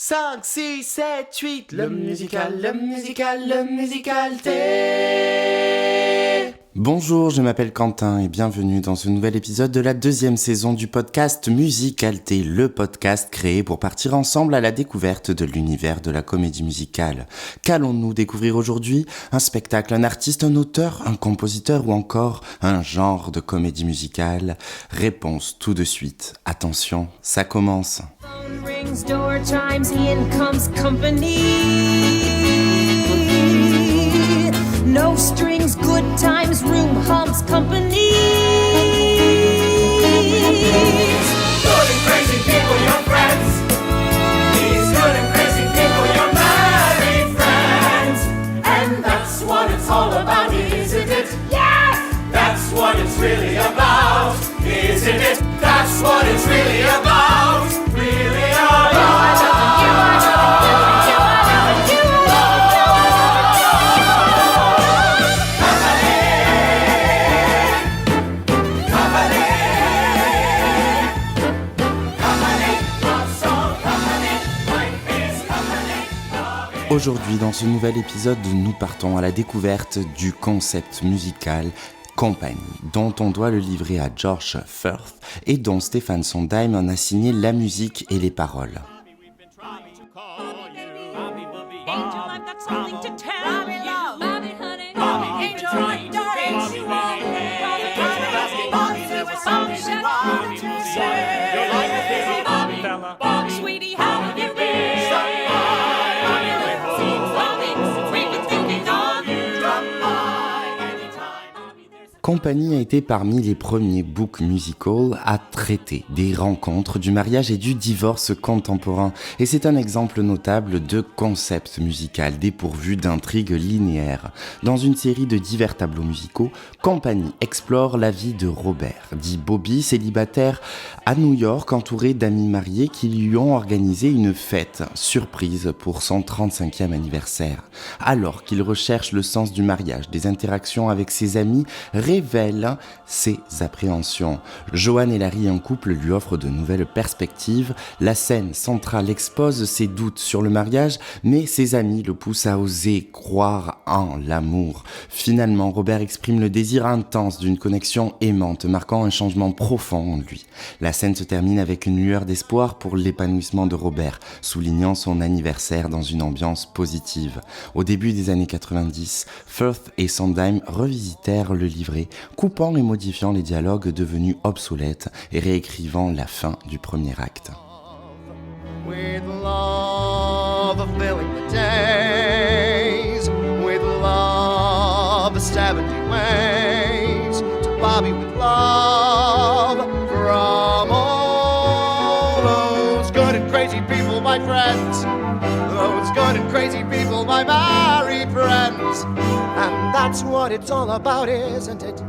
5, 6, 7, 8, le musicalité. Bonjour, je m'appelle Quentin et bienvenue dans ce nouvel épisode de la deuxième saison du podcast Musicalité, le podcast créé pour partir ensemble à la découverte de l'univers de la comédie musicale. Qu'allons-nous découvrir aujourd'hui? Un spectacle, un artiste, un auteur, un compositeur ou encore un genre de comédie musicale? Réponse tout de suite. Attention, ça commence. Phone rings, door chimes, in comes company. No strings, good times, room hums, company. Good and crazy people, your friends. These good and crazy people, your married friends. And that's what it's all about, isn't it? Yes! That's what it's really about, isn't it? That's what it's really about, really about. Aujourd'hui, dans ce nouvel épisode, nous partons à la découverte du concept musical Company, dont on doit le livrer à George Firth et dont Stephen Sondheim en a signé la musique et les paroles. Angel, I've got something to tell you. Bobby, honey. Angel, trying to darling. get you away. Bobby, there was something she wanted to say. Your life is busy, Bobby. Bobby, Sweetie, how have you been? stop by on your way home. Seems Bobby, we've been thinking of you. Drop by anytime. Bobby, there's Company a été parmi les premiers books musicals à traiter des rencontres, du mariage et du divorce contemporain. Et c'est un exemple notable de concept musical dépourvu d'intrigues linéaires. Dans une série de divers tableaux musicaux, Company explore la vie de Robert, dit Bobby, célibataire à New York, entouré d'amis mariés qui lui ont organisé une fête surprise pour son 35e anniversaire. Alors qu'il recherche le sens du mariage, des interactions avec ses amis, révèle ses appréhensions. Joan et Larry, un couple, lui offrent de nouvelles perspectives. La scène centrale expose ses doutes sur le mariage, mais ses amis le poussent à oser croire en l'amour. Finalement, Robert exprime le désir intense d'une connexion aimante, marquant un changement profond en lui. La scène se termine avec une lueur d'espoir pour l'épanouissement de Robert, soulignant son anniversaire dans une ambiance positive. Au début des années 90, Firth et Sondheim revisitèrent le livret, coupant et modifiant les dialogues devenus obsolètes et réécrivant la fin du premier acte. With love filling the days, with love 70 ways, to Bobby with love from all those good and crazy people, my friends, those good and crazy people, my married friends. And that's what it's all about, isn't it?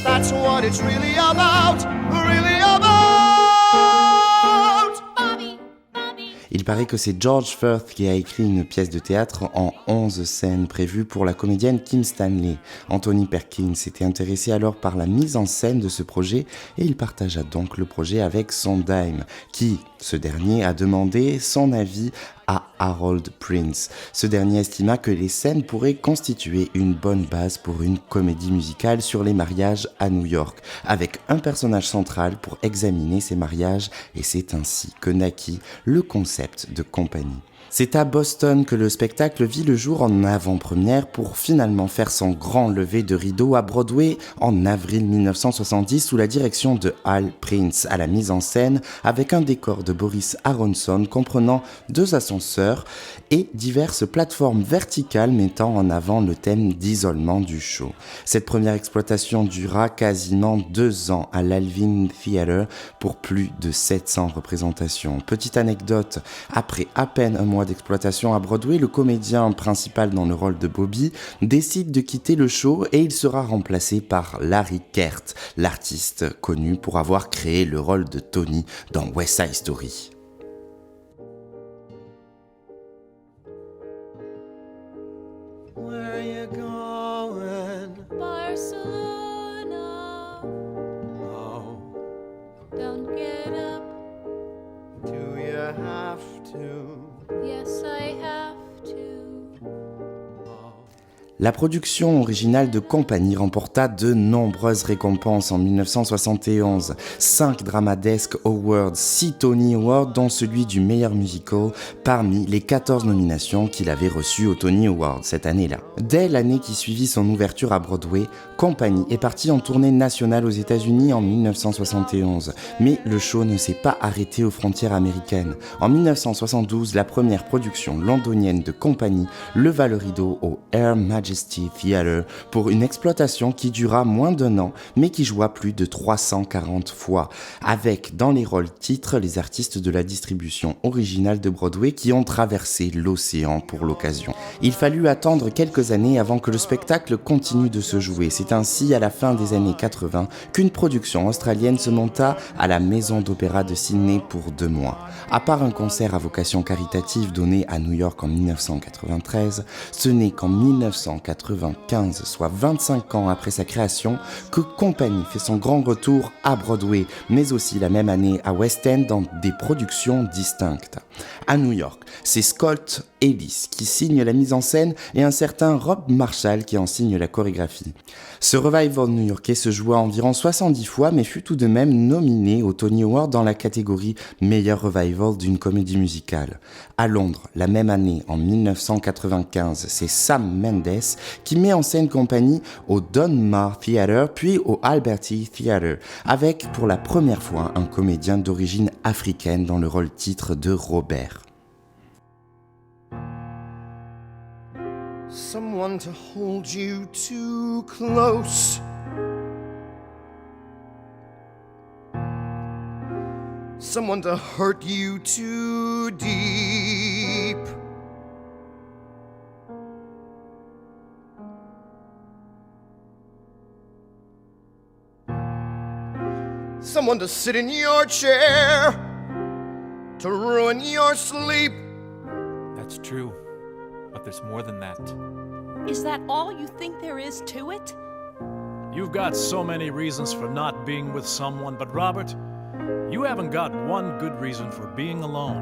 That's what it's really about, really about. Il paraît que c'est George Firth qui a écrit une pièce de théâtre en 11 scènes prévues pour la comédienne Kim Stanley. Anthony Perkins s'était intéressé alors par la mise en scène de ce projet et il partagea donc le projet avec Sondheim, qui, ce dernier, a demandé son avis à Harold Prince. Ce dernier estima que les scènes pourraient constituer une bonne base pour une comédie musicale sur les mariages à New York, avec un personnage central pour examiner ces mariages, et c'est ainsi que naquit le concept de Company. C'est à Boston que le spectacle vit le jour en avant-première pour finalement faire son grand lever de rideau à Broadway en avril 1970 sous la direction de Hal Prince à la mise en scène avec un décor de Boris Aronson comprenant 2 ascenseurs et diverses plateformes verticales mettant en avant le thème d'isolement du show. Cette première exploitation dura quasiment 2 ans à l'Alvin Theatre pour plus de 700 représentations. Petite anecdote, après à peine un mois d'exploitation à Broadway, le comédien principal dans le rôle de Bobby décide de quitter le show et il sera remplacé par Larry Kert, l'artiste connu pour avoir créé le rôle de Tony dans West Side Story. Where are you going? Barcelona, Oh, don't get up. do you have to? Yes, I have to. La production originale de Company remporta de nombreuses récompenses en 1971. 5 Drama Desk Awards, 6 Tony Awards, dont celui du meilleur musical, parmi les 14 nominations qu'il avait reçues aux Tony Awards cette année-là. Dès l'année qui suivit son ouverture à Broadway, Company est parti en tournée nationale aux États-Unis en 1971. Mais le show ne s'est pas arrêté aux frontières américaines. En 1972, la première production londonienne de Company leva le rideau au Her Majesty Theatre pour une exploitation qui dura moins d'1 an, mais qui joua plus de 340 fois, avec dans les rôles titres les artistes de la distribution originale de Broadway qui ont traversé l'océan pour l'occasion. Il fallut attendre quelques années avant que le spectacle continue de se jouer. C'est ainsi à la fin des années 80 qu'une production australienne se monta à la Maison d'Opéra de Sydney pour 2 mois. À part un concert à vocation caritative donné à New York en 1993, ce n'est qu'en 1995, soit 25 ans après sa création, que Company fait son grand retour à Broadway, mais aussi la même année à West End dans des productions distinctes. À New York, c'est Scott Ellis qui signe la mise en scène et un certain Rob Marshall qui en signe la chorégraphie. Ce revival new-yorkais se joua environ 70 fois mais fut tout de même nominé au Tony Award dans la catégorie meilleur revival d'une comédie musicale. À Londres, la même année, en 1995, c'est Sam Mendes qui met en scène Company au Donmar Theatre puis au Alberti Theatre, avec pour la première fois un comédien d'origine africaine dans le rôle titre de Robert. Someone to hold you too close. Someone to hurt you too deep. Someone to sit in your chair, to ruin your sleep. That's true, but there's more than that. Is that all you think there is to it? You've got so many reasons for not being with someone, but Robert, you haven't got one good reason for being alone.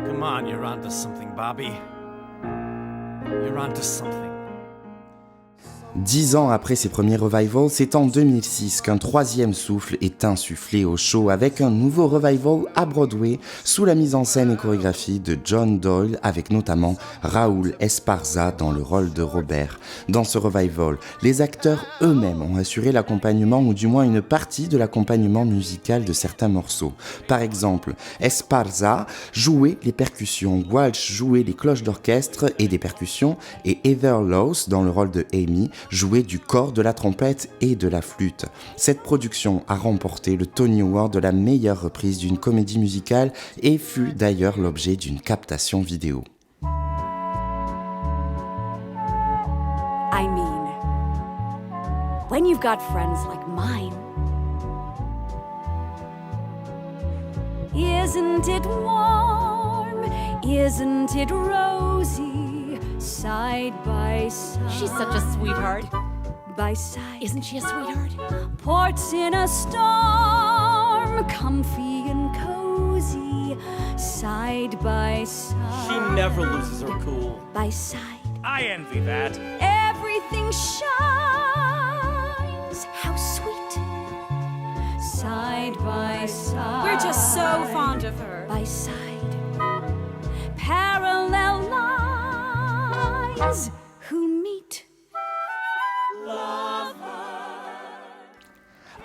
Come on, you're onto something, Bobby. You're onto something. 10 ans après ses premiers revivals, c'est en 2006 qu'un troisième souffle est insufflé au show avec un nouveau revival à Broadway sous la mise en scène et chorégraphie de John Doyle avec notamment Raúl Esparza dans le rôle de Robert. Dans ce revival, les acteurs eux-mêmes ont assuré l'accompagnement ou du moins une partie de l'accompagnement musical de certains morceaux. Par exemple, Esparza jouait les percussions, Walsh jouait les cloches d'orchestre et des percussions et Heather Lowes dans le rôle de Amy jouait du cor, de la trompette et de la flûte. Cette production a remporté le Tony Award de la meilleure reprise d'une comédie musicale et fut d'ailleurs l'objet d'une captation vidéo. I mean, when you've got friends like mine, isn't it warm? Isn't it rosy? Side by side. She's such a sweetheart. By side. Isn't she a sweetheart? Ports in a storm, comfy and cozy. Side by side. She never loses her cool. By side. I envy that. Everything shines. How sweet. Side by side. We're just so fond of her. By side. Parallel lines who meet.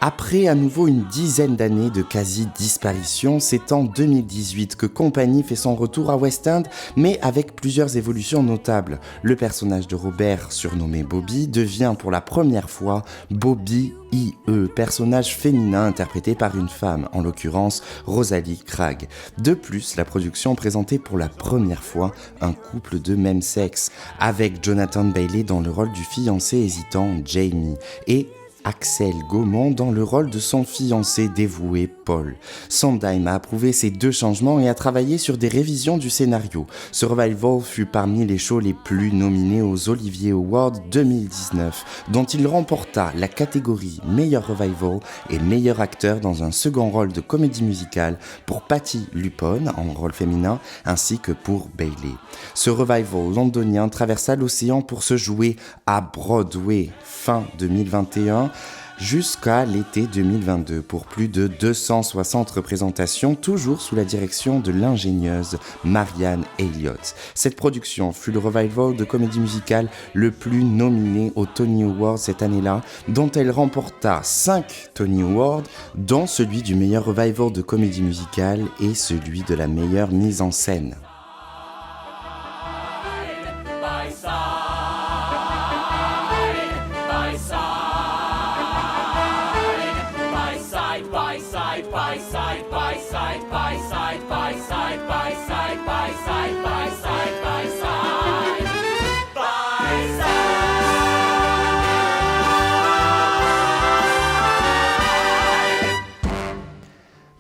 Après à nouveau une dizaine d'années de quasi-disparition, c'est en 2018 que Company fait son retour à West End, mais avec plusieurs évolutions notables. Le personnage de Robert, surnommé Bobby, devient pour la première fois Bobby I.E., personnage féminin interprété par une femme, en l'occurrence Rosalie Cragg. De plus, la production présentait pour la première fois un couple de même sexe, avec Jonathan Bailey dans le rôle du fiancé hésitant Jamie, et Axel Gaumont dans le rôle de son fiancé dévoué Paul. Sondheim a approuvé ces deux changements et a travaillé sur des révisions du scénario. Ce revival fut parmi les shows les plus nominés aux Olivier Awards 2019, dont il remporta la catégorie Meilleur Revival et Meilleur acteur dans un second rôle de comédie musicale pour Patti LuPone en rôle féminin ainsi que pour Bailey. Ce revival londonien traversa l'océan pour se jouer à Broadway fin 2021 jusqu'à l'été 2022 pour plus de 260 représentations, toujours sous la direction de l'ingénieuse Marianne Elliott. Cette production fut le revival de comédie musicale le plus nominé aux Tony Awards cette année-là, dont elle remporta 5 Tony Awards, dont celui du meilleur revival de comédie musicale et celui de la meilleure mise en scène.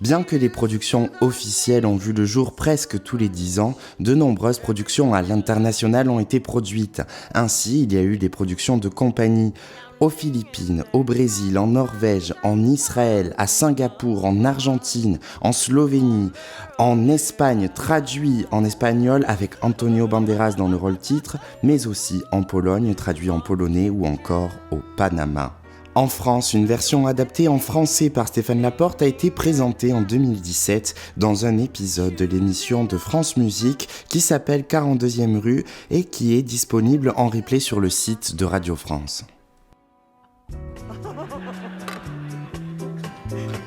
Bien que les productions officielles ont vu le jour presque tous les 10 ans, de nombreuses productions à l'international ont été produites. Ainsi, il y a eu des productions de compagnie aux Philippines, au Brésil, en Norvège, en Israël, à Singapour, en Argentine, en Slovénie, en Espagne, traduit en espagnol avec Antonio Banderas dans le rôle titre, mais aussi en Pologne, traduit en polonais ou encore au Panama. En France, une version adaptée en français par Stéphane Laporte a été présentée en 2017 dans un épisode de l'émission de France Musique qui s'appelle 42e rue et qui est disponible en replay sur le site de Radio France.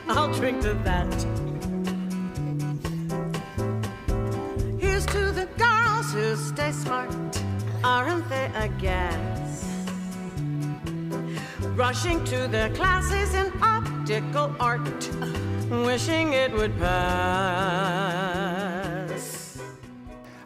I'll drink to that. Here's to the girls who stay smart, aren't they a gas? Rushing to their classes in optical art, wishing it would pass.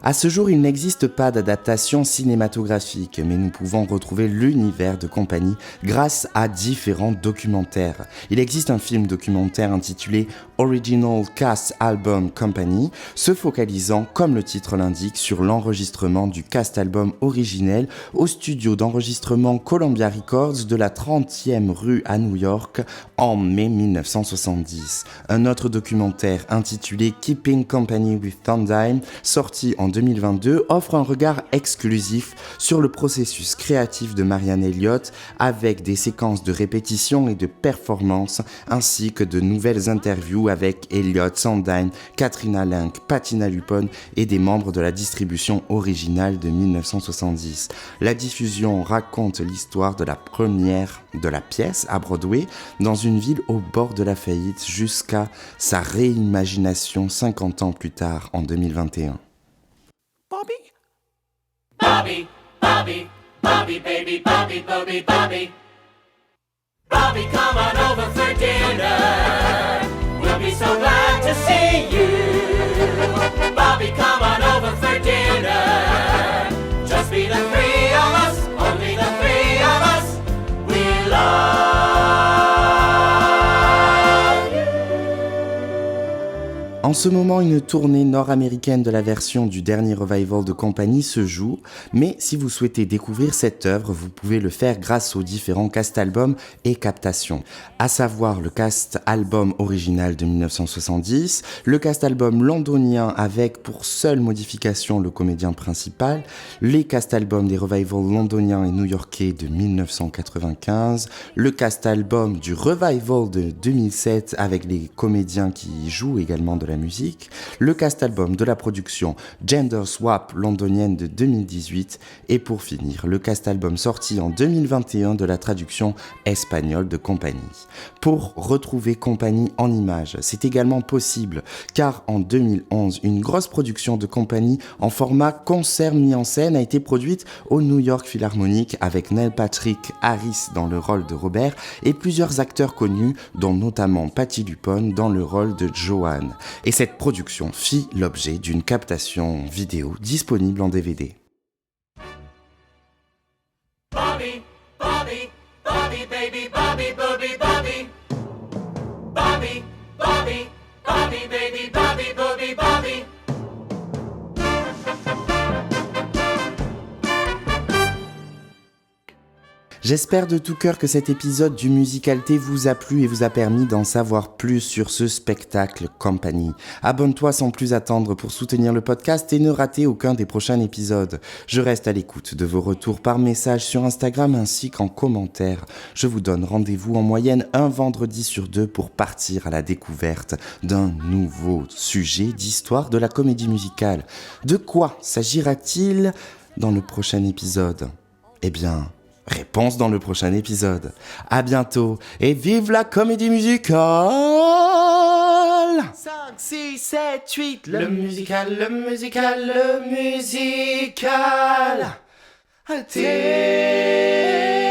À ce jour, il n'existe pas d'adaptation cinématographique, mais nous pouvons retrouver l'univers de compagnie grâce à différents documentaires. Il existe un film documentaire intitulé Original Cast Album Company, se focalisant, comme le titre l'indique, sur l'enregistrement du cast album originel au studio d'enregistrement Columbia Records de la 30e rue à New York en mai 1970. Un autre documentaire intitulé Keeping Company with Sondheim, sorti en 2022, offre un regard exclusif sur le processus créatif de Marianne Elliott avec des séquences de répétition et de performances ainsi que de nouvelles interviews avec Elliott, Sondheim, Katrina Lenk, Patti LuPone et des membres de la distribution originale de 1970. La diffusion raconte l'histoire de la première de la pièce à Broadway dans une ville au bord de la faillite jusqu'à sa réimagination 50 ans plus tard en 2021. Bobby? Bobby, Bobby, Bobby, baby, Bobby, Bobby, Bobby. Bobby, come on over for dinner. We'll be so glad to see you. Bobby, come on over for dinner. Just be the three of us, only the three of us. We love you. En ce moment, une tournée nord-américaine de la version du dernier revival de compagnie se joue, mais si vous souhaitez découvrir cette œuvre, vous pouvez le faire grâce aux différents cast-albums et captations, à savoir le cast-album original de 1970, le cast-album londonien avec pour seule modification le comédien principal, les cast-albums des revivals londoniens et new-yorkais de 1995, le cast-album du revival de 2007 avec les comédiens qui jouent également de la musique, le cast-album de la production Gender Swap londonienne de 2018 et pour finir, le cast-album sorti en 2021 de la traduction espagnole de Compagnie. Pour retrouver Compagnie en images, c'est également possible car en 2011, une grosse production de Compagnie en format concert mis en scène a été produite au New York Philharmonic avec Neil Patrick Harris dans le rôle de Robert et plusieurs acteurs connus dont notamment Patti LuPone dans le rôle de Joanne. Et cette production fit l'objet d'une captation vidéo disponible en DVD. Bobby, Bobby, Bobby, baby, Bobby, Bobby. J'espère de tout cœur que cet épisode du Musicalité vous a plu et vous a permis d'en savoir plus sur ce spectacle Company. Abonne-toi sans plus attendre pour soutenir le podcast et ne rater aucun des prochains épisodes. Je reste à l'écoute de vos retours par message sur Instagram ainsi qu'en commentaire. Je vous donne rendez-vous en moyenne un vendredi sur 2 pour partir à la découverte d'un nouveau sujet d'histoire de la comédie musicale. De quoi s'agira-t-il dans le prochain épisode ? Eh bien, réponse dans le prochain épisode. À bientôt et vive la comédie musicale! 5, 6, 7, 8, le musical, le musical, le musical. Allez.